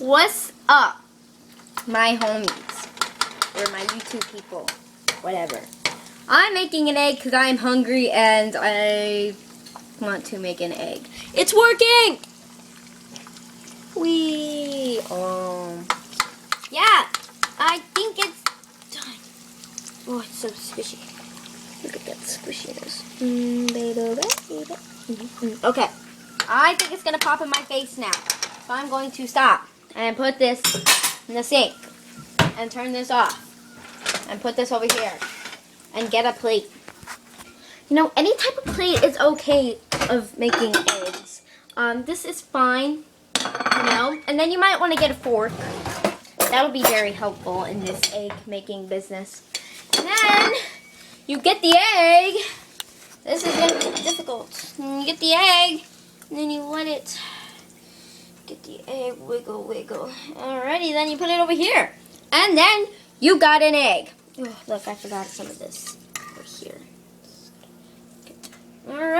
What's up, my homies, or my YouTube people, whatever. I'm making an egg because I'm hungry and I want to make an egg. It's working! Whee! Yeah, I think it's done. Oh, it's so squishy. Look at that squishiness. Okay, I think it's gonna pop in my face now. So I'm going to stop and put this in the sink and turn this off and put this over here and get a plate. You know, any type of plate is okay of making eggs. This is fine, you know, and then you might want to get a fork. That'll be very helpful in this egg making business. And then you get the egg. This is going to be difficult. You get the egg and then you let it get the egg, wiggle, wiggle. Alrighty, then you put it over here. And then you got an egg. Oh, look, I forgot some of this over here. Alright.